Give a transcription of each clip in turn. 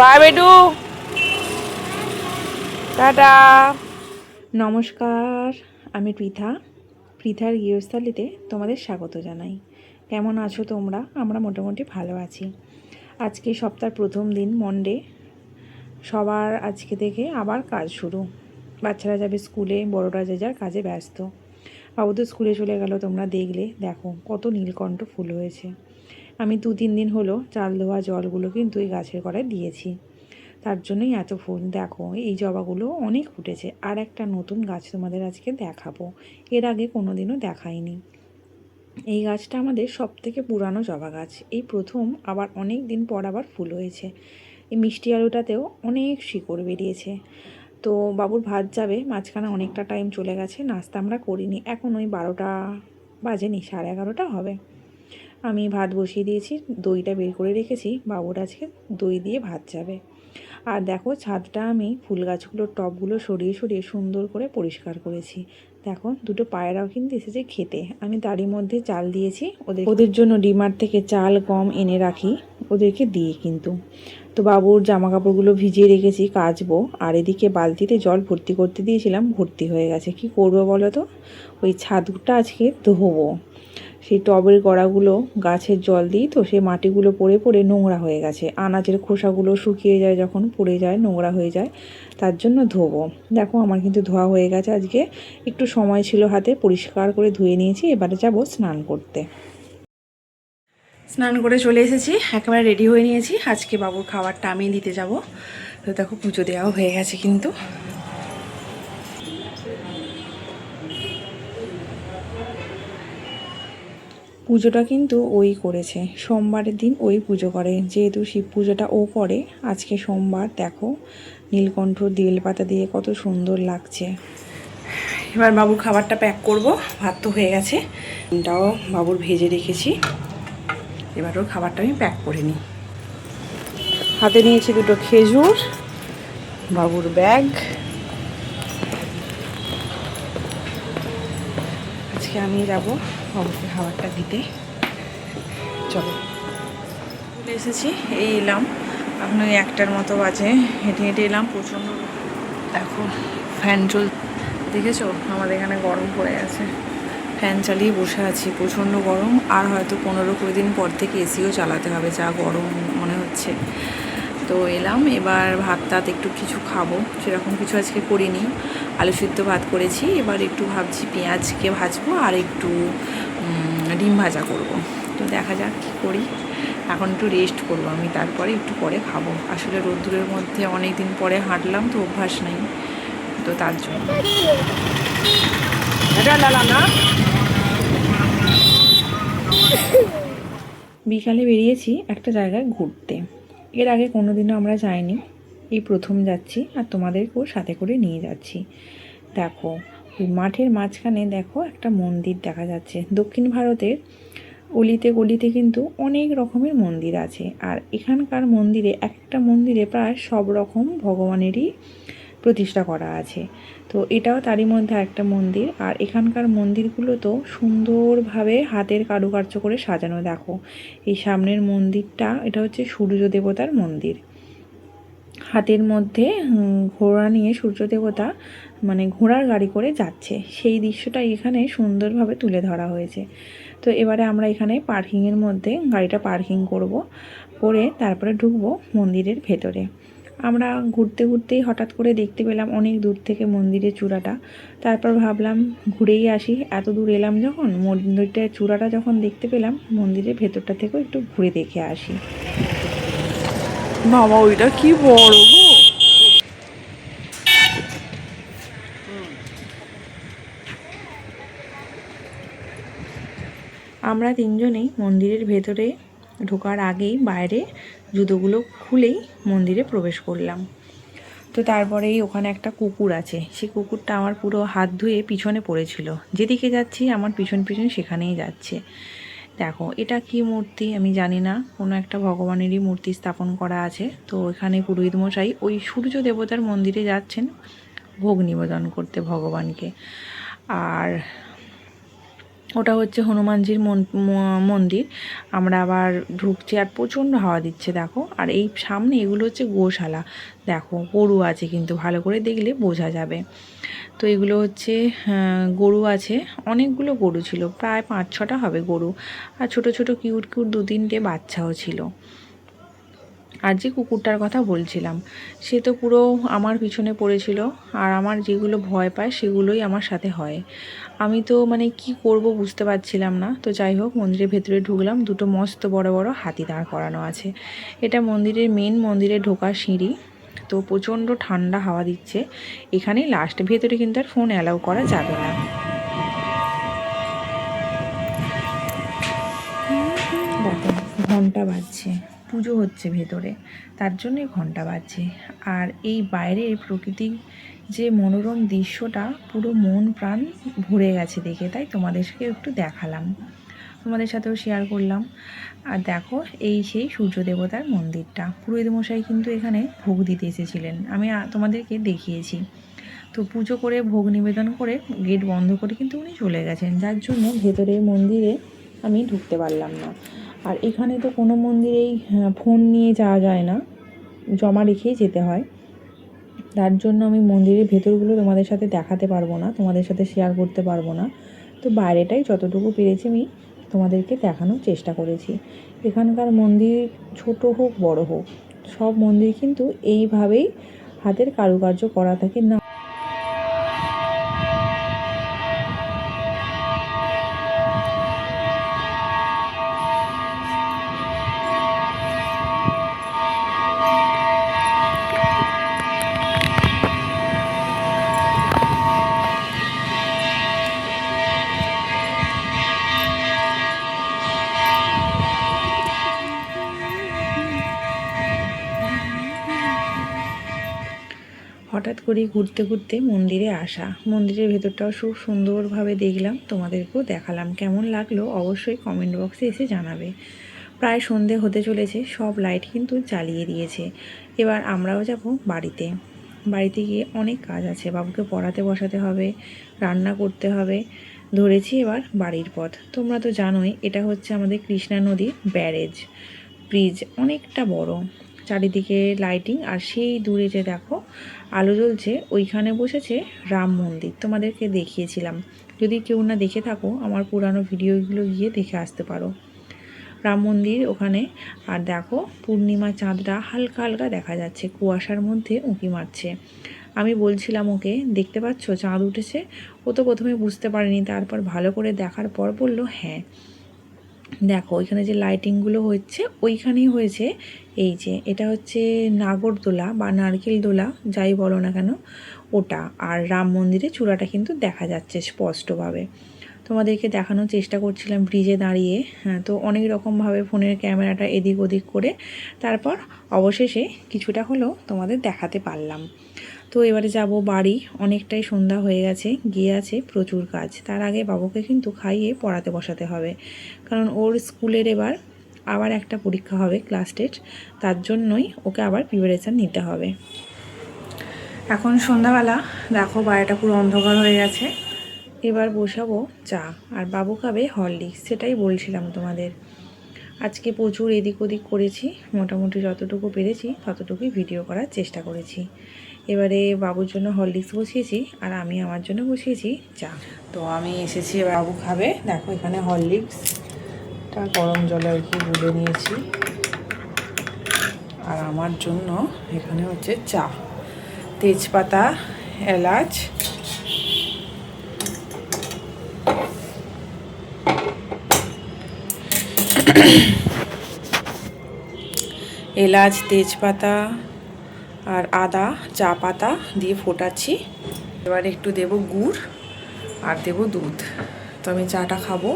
By বেটু, tata. নমস্কার, আমি পৃথার গৃহস্থালিতে তোমাদের স্বাগত জানাই। কেমন আছো তোমরা? আমরা মোটামুটি ভালো আছি। আজকে সপ্তাহের প্রথম দিন, মন্ডে। সবার আজকে থেকে আবার কাজ শুরু। বাচ্চারা যাবে স্কুলে, বড়রা যে যার কাজে ব্যস্ত। বাবু তো স্কুলে চলে গেল, তোমরা দেখলে। দেখো কত নীলকণ্ঠ ফুল হয়েছে। আমি 2-3 দিন হলো চাল ধোয়া জলগুলো কিন্তু এই গাছের গোড়ায় দিয়েছি, তার জন্যই এত ফুল। দেখো এই জবাগুলো অনেক ফুটেছে। আর একটা নতুন গাছ তোমাদের আজকে দেখাবো, এর আগে কোনোদিনও দেখাইনি। এই গাছটা আমাদের সবথেকে পুরানো জবা গাছ, এই প্রথম আবার অনেক দিন পর আবার ফুল হয়েছে। এই মিষ্টি আলুটাতেও অনেক শিকড় বেরিয়েছে। তো বাবুর ভাত যাবে, মাঝখানে অনেকটা টাইম চলে গেছে, নাস্তা আমরা করিনি। এখন ওই 12টা বাজেনি, 11:30 হবে। আমি ভাত বসিয়ে দিয়েছি, দইটা বের করে রেখেছি, বাবুর আজকে দই দিয়ে ভাত যাবে। আর দেখো ছাদটা আমি ফুল গাছগুলোর টবগুলো সরিয়ে সরিয়ে সুন্দর করে পরিষ্কার করেছি। দেখো দুটো পায়রাও কিন্তু এসেছে খেতে। আমি তারই মধ্যে চাল দিয়েছি ওদের জন্য। ডিমার্ট থেকে চাল গম এনে রাখি ওদেরকে দিয়ে কিন্তু। তো বাবুর জামা কাপড়গুলো ভিজিয়ে রেখেছি, কাচবো। আর এদিকে বালতিতে জল ভর্তি করতে দিয়েছিলাম, ভর্তি হয়ে গেছে। কি করবো বলো তো? ওই ছাদটা আজকে ধোবো। সেই টবের গোড়াগুলো গাছের জল দিই তো, সেই মাটিগুলো পড়ে পড়ে নোংরা হয়ে গেছে। আনাজের খোসাগুলো শুকিয়ে যায়, যখন পড়ে যায় নোংরা হয়ে যায়, তার জন্য ধোবো। দেখো আমার কিন্তু ধোয়া হয়ে গেছে। আজকে একটু সময় ছিল হাতে, পরিষ্কার করে ধুয়ে নিয়েছি। এবারে যাব স্নান করতে। স্নান করে চলে এসেছি, একেবারে রেডি হয়ে নিয়েছি। আজকে বাবুর খাবারটা আমি দিতে যাব। তো দেখো পুজো দেওয়াও হয়ে গেছে কিন্তু। পুজোটা কিন্তু ওই করেছে, সোমবারের দিন ওই পুজো করে, যেহেতু শিব পুজোটা ও করে। আজকে সোমবার, দেখো নীলকণ্ঠ বেলপাতা দিয়ে কত সুন্দর লাগছে। এবার বাবুর খাবারটা প্যাক করব। ভাত তো হয়ে গেছে, এটাও বাবুর ভেজে রেখেছি। এবার ওর খাবারটা আমি প্যাক করে নিই। হাতে নিয়েছি দুটো খেজুর, বাবুর ব্যাগ। আজকে আমি যাব বাবুকে খাবারটা দিতে। চলো, চলে এসেছি, এই এলাম। এখন ওই 1টার মতো বাজে, হেঁটে হেঁটে এলাম। প্রচণ্ড দেখো ফ্যান চল, দেখেছো আমাদের এখানে গরম পড়ে গেছে। ফ্যান চালিয়ে বসে আছি, প্রচণ্ড গরম। আর হয়তো 15-20 দিন পর থেকে এসিও চালাতে হবে, যা গরম মনে হচ্ছে। তো এলাম, এবার ভাত টাত একটু কিছু খাবো, সেরকম কিছু আজকে করিনি। আলু সিদ্ধ ভাত করেছি। এবার একটু ভাবছি পেঁয়াজকে ভাজবো আর একটু ডিম ভাজা করব। তো দেখা যাক কী করি। এখন একটু রেস্ট করবো আমি, তারপরে একটু পরে খাবো। আসলে রোদ্দুরের মধ্যে অনেক দিন পরে হাঁটলাম তো, অভ্যাস নেই, তো তার জন্য। বিকালে বেরিয়েছি একটা জায়গায় ঘুরতে। এর আগে কোনোদিনও আমরা যাইনি, এই প্রথম যাচ্ছি। আর তোমাদেরকেও সাথে করে নিয়ে যাচ্ছি। দেখো ওই মাঠের মাঝখানে দেখো একটা মন্দির দেখা যাচ্ছে। দক্ষিণ ভারতের অলিতে গলিতে কিন্তু অনেক রকমের মন্দির আছে। আর এখানকার মন্দিরে, একটা মন্দিরে প্রায় সব রকম ভগবানেরই প্রতিষ্ঠা করা আছে। তো এটাও তারই মধ্যে একটা মন্দির। আর এখানকার মন্দিরগুলো তো সুন্দরভাবে হাতের কারুকার্য করে সাজানো। দেখো এই সামনের মন্দিরটা, এটা হচ্ছে সূর্য দেবতার মন্দির। হাতের মধ্যে ঘোড়া নিয়ে সূর্য দেবতা মানে ঘোড়ার গাড়ি করে যাচ্ছে, সেই দৃশ্যটা এখানে সুন্দরভাবে তুলে ধরা হয়েছে। তো এবারে আমরা এখানে পার্কিংয়ের মধ্যে গাড়িটা পার্কিং করব, করে তারপরে ঢুকবো মন্দিরের ভেতরে। আমরা ঘুরতে ঘুরতেই হঠাৎ করে দেখতে পেলাম অনেক দূর থেকে মন্দিরের চূড়াটা। তারপর ভাবলাম ঘুরেই আসি, এত দূর এলাম যখন, মন্দিরটার চূড়াটা যখন দেখতে পেলাম, মন্দিরের ভেতরটা থেকেও একটু ঘুরে দেখে আসি। বাবা ওইটা কি বড় গো! আমরা তিনজনেই মন্দিরের ভেতরে ঢোকার আগেই বাইরে জুতোগুলো খুলেই মন্দিরে প্রবেশ করলাম। তো তারপরেই ওখানে একটা কুকুর আছে, সেই কুকুরটা আমার পুরো হাত ধুয়ে পিছনে পড়েছিল। যেদিকে যাচ্ছি আমার পিছন পিছন সেখানেই যাচ্ছে। দেখো এটা কি মূর্তি আমি জানি না, কোনো একটা ভগবানেরই মূর্তি স্থাপন করা আছে। তো এখানে পুরোহিত মশাই ওই সূর্য দেবতার মন্দিরে যাচ্ছেন ভোগ নিবেদন করতে ভগবানকে। আর ওটা হচ্ছে হনুমানজির মন্দির। আমরা আবার ঢুকছি আর প্রচণ্ড হাওয়া দিচ্ছে দেখো। আর এই সামনে এগুলো হচ্ছে গোশালা, দেখো গরু আছে কিন্তু ভালো করে দেখলে বোঝা যাবে। তো এগুলো হচ্ছে গরু আছে, অনেকগুলো গরু ছিল, প্রায় 5-6টা হবে গরু। আর ছোট ছোট কিউট কিউট 2-3টে বাচ্চাও ছিল। আর যে কুকুরটার কথা বলছিলাম সে তো পুরো আমার পিছনে পড়েছিল। আর আমার যেগুলো ভয় পায় সেগুলোই আমার সাথে হয়। আমি তো মানে কি করব বুঝতে পারছিলাম না। তো যাই হোক, মন্দিরের ভেতরে ঢুকলাম। দুটো মস্ত বড় বড় হাতি দাঁড় করানো আছে। এটা মন্দিরের মন্দিরে ঢোকার সিঁড়ি। তো প্রচণ্ড ঠান্ডা হাওয়া দিচ্ছে এখানেই লাস্ট। ভেতরে কিন্তু আর ফোন অ্যালাউ করা যাবে না। দেখো ঘন্টা বাজছে, পুজো হচ্ছে ভেতরে, তার জন্যই ঘন্টা বাজছে। আর এই বাইরের প্রকৃতির যে মনোরম দৃশ্যটা পুরো মন প্রাণ ভরে গেছে দেখে, তাই তোমাদেরকে একটু দেখালাম, তোমাদের সাথেও শেয়ার করলাম। আর দেখো এই সেই সূর্য দেবতার মন্দিরটা, পুরোহিত মশাই কিন্তু এখানে ভোগ দিতে এসেছিলেন, আমি তোমাদেরকে দেখিয়েছি। তো পুজো করে ভোগ নিবেদন করে গেট বন্ধ করে কিন্তু উনি চলে গেছেন, যার জন্য ভেতরে মন্দিরে আমি ঢুকতে পারলাম না। আর এখানে তো কোনো মন্দিরেই ফোন নিয়ে যাওয়া যায় না, জমা রেখেই যেতে হয়। তার জন্য আমি মন্দিরের ভেতরগুলো তোমাদের সাথে দেখাতে পারবো না, তোমাদের সাথে শেয়ার করতে পারবো না। তো বাইরেটাই যতটুকু পেরেছি আমি তোমাদেরকে দেখানোর চেষ্টা করেছি। এখানকার মন্দির ছোট হোক বড় হোক, সব মন্দির কিন্তু এইভাবেই হাতের কারুকার্য করা থাকে। না হঠাৎ করেই ঘুরতে ঘুরতে মন্দিরে আসা, মন্দিরের ভেতরটাও খুব সুন্দরভাবে দেখলাম, তোমাদেরকেও দেখালাম। কেমন লাগলো অবশ্যই কমেন্ট বক্সে এসে জানাবে। প্রায় সন্ধে হতে চলেছে, সব লাইট কিন্তু জ্বালিয়ে দিয়েছে। এবার আমরাও যাব বাড়িতে। বাড়িতে গিয়ে অনেক কাজ আছে, বাবুকে পড়াতে বসাতে হবে, রান্না করতে হবে। ধরেছি এবার বাড়ির পথ। তোমরা তো জানোই এটা হচ্ছে আমাদের কৃষ্ণা নদীর ব্যারেজ ব্রিজ, অনেকটা বড়, চারিদিকে লাইটিং। আর সেই দূরে যে দেখো আলো জ্বলছে, ওইখানে বসেছে রাম মন্দির, তোমাদেরকে দেখিয়েছিলাম। যদি কেউ না দেখে থাকো আমার পুরানো ভিডিওগুলো গিয়ে দেখে আসতে পারো। রাম মন্দির ওখানে। আর দেখো পূর্ণিমা চাঁদটা হালকা হালকা দেখা যাচ্ছে, কুয়াশার মধ্যে উঁকি মারছে। আমি বলছিলাম ওকে, দেখতে পাচ্ছ চাঁদ উঠেছে? ও তো প্রথমে বুঝতে পারেনি, তারপর ভালো করে দেখার পর বলল হ্যাঁ। দেখো ওইখানে যে লাইটিংগুলো হচ্ছে ওইখানেই হয়েছে। এই যে এটা হচ্ছে নাগরদোলা বা নারকেল দোলা, যাই বলো না কেন ওটা। আর রাম মন্দিরের চূড়াটা কিন্তু দেখা যাচ্ছে স্পষ্টভাবে। তোমাদেরকে দেখানোর চেষ্টা করছিলাম ব্রিজে দাঁড়িয়ে। হ্যাঁ, তো অনেক রকমভাবে ফোনের ক্যামেরাটা এদিক ওদিক করে তারপর অবশেষে কিছুটা হলেও তোমাদের দেখাতে পারলাম। তো এবারে যাব বাড়ি, অনেকটাই সন্ধ্যা হয়ে গেছে, গিয়ে আছে প্রচুর কাজ। তার আগে বাবুকে কিন্তু খাইয়ে পড়াতে বসাতে হবে, কারণ ওর স্কুলের এবার আবার একটা পরীক্ষা হবে, ক্লাস টেস্ট, তার জন্যই ওকে আবার প্রিপারেশান নিতে হবে। এখন সন্ধ্যাবেলা, দেখো বাড়িটা পুরো অন্ধকার হয়ে গেছে। এবার বসাবো চা, আর বাবু খাবে হরলিক্স, সেটাই বলছিলাম তোমাদের। আজকে প্রচুর এদিক ওদিক করেছি, মোটামুটি যতটুকু পেরেছি ততটুকুই ভিডিও করার চেষ্টা করেছি। এবারে বাবুর জন্য হরলিক্স বসিয়েছি আর আমি আমার জন্য বসিয়েছি চা। তো আমি এসেছি, এবার বাবু খাবে। দেখো এখানে হরলিক্সটা গরম জলে আর কি গুলে নিয়েছি, আর আমার জন্য এখানে হচ্ছে চা, তেজপাতা, এলাচ, তেজপাতা আর আদা, চা পাতা দিয়ে ফোটাচ্ছি। এবার একটু দেব গুড় আর দেব দুধ। তো আমি চাটা খাবো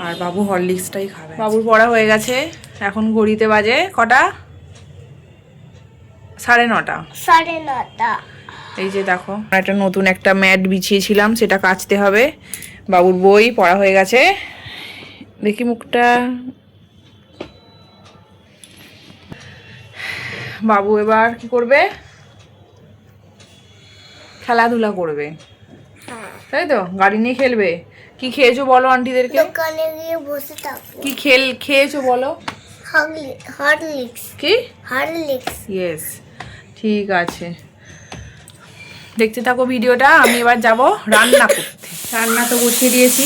আর বাবু হরলিক্সটাই খাবে। বাবুর পড়া হয়ে গেছে, এখন ঘড়িতে বাজে কটা? 9:30। এই যে দেখো একটা নতুন একটা ম্যাট বিছিয়েছিলাম, সেটা কাচতে হবে। বাবুর বই পড়া হয়ে গেছে, দেখি মুখটা। বাবু এবার কি করবে? খেলাধুলা করবে, তাই তো? গাড়ি নিয়ে খেলবে। কি খেয়েছো বলো আন্টিদেরকে? দোকানে গিয়ে বসে থাকবো। কি খেয়েছো বলো? হরলিক্স। কি? হরলিক্স। ইয়েস, ঠিক আছে, দেখতে থাকো ভিডিওটা। আমি এবার যাব রান্না করতে। রান্না তো বসিয়ে দিয়েছি,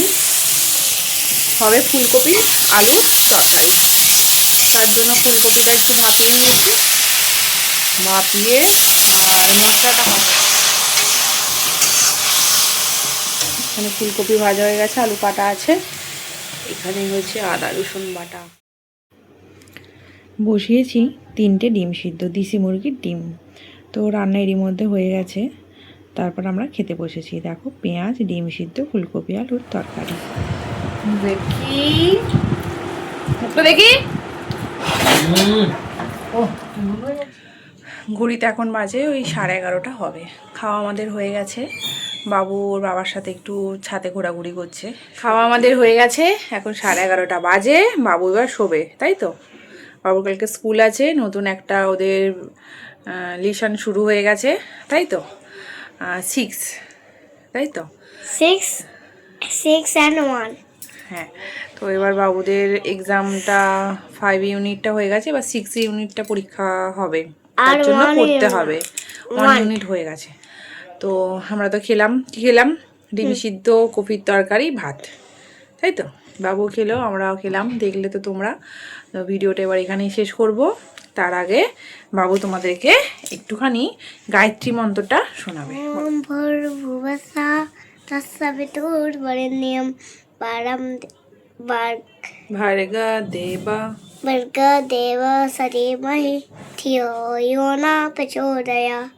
হবে ফুলকপি আলু তরকারি। তার জন্য ফুলকপিটা একটু ভাপিয়ে নিয়েছি, ভাপিয়ে আর মশলাটা হবে। এখানে ফুলকপি ভাজা হয়ে গেছে, আলু কাটা আছে, এখানে হচ্ছে আদা রসুন বাটা। বসিয়েছি 3টে ডিম সিদ্ধ, দেশি মুরগির ডিম। তো রান্না এরই মধ্যে হয়ে গেছে, তারপর আমরা খেতে বসেছি। দেখো, পেঁয়াজ, ডিম সিদ্ধ, ফুলকপি আলুর তরকারি। দেখি দেখি ঘড়িতে এখন বাজে ওই 11:30 হবে। খাওয়া আমাদের হয়ে গেছে, বাবু ওর বাবার সাথে একটু ছাদে ঘোরাঘুরি করছে। খাওয়া আমাদের হয়ে গেছে, এখন 11:30 বাজে। বাবু এবার শোবে, তাই তো? বাবুর কালকে স্কুল আছে, নতুন একটা ওদের লিসন শুরু হয়ে গেছে, তাই তো? 6, তাই তো? 6 and 1। হ্যাঁ, তো এবার বাবুদের এক্সামটা 5 ইউনিটটা হয়ে গেছে, এবার 6 ইউনিটটা পরীক্ষা হবে, তার জন্য পড়তে হবে। 1 ইউনিট হয়ে গেছে। তো আমরা তো খেলাম, কি খেলাম? ডিম সিদ্ধ, কপির তরকারি, ভাত, তাই তো? বাবু খেলো, আমরাও খেলাম, দেখলে তো তোমরা। তো ভিডিওটা এবার এখানেই শেষ করব। তার আগে বাবু তোমাদেরকে একটুখানি গায়ত্রী মন্ত্রটা শোনাবে। ভূর্ভুবস্সুঃ তৎসবিতুর্বরেণ্যং ভার্গা দেবা ভর্গদেব সধীমহি ধিয়ো यो न प्रचोदयात्।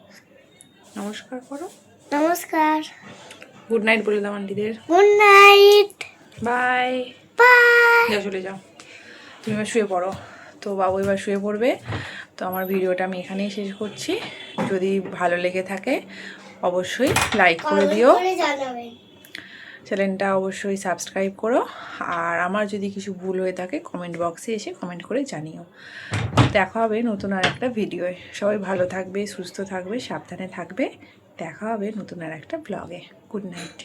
নমস্কার করো। নমস্কার। গুড নাইট বলে দাও আন্টিদের। Good night. Bye bye. যাও, চলে যাও, তুমি এবার শুয়ে পড়ো। তো বাবু এবার শুয়ে পড়বে। তো আমার ভিডিওটা আমি এখানেই শেষ করছি। যদি ভালো লেগে থাকে অবশ্যই লাইক করে দিও, চ্যানেলটা অবশ্যই সাবস্ক্রাইব করো। আর আমার যদি কিছু ভুল হয়ে থাকে কমেন্ট বক্সে এসে কমেন্ট করে জানিও। দেখা হবে নতুন আর একটা ভিডিওয়। সবাই ভালো থাকবে, সুস্থ থাকবে, সাবধানে থাকবে। দেখা হবে নতুন আর একটা ব্লগে। Good night.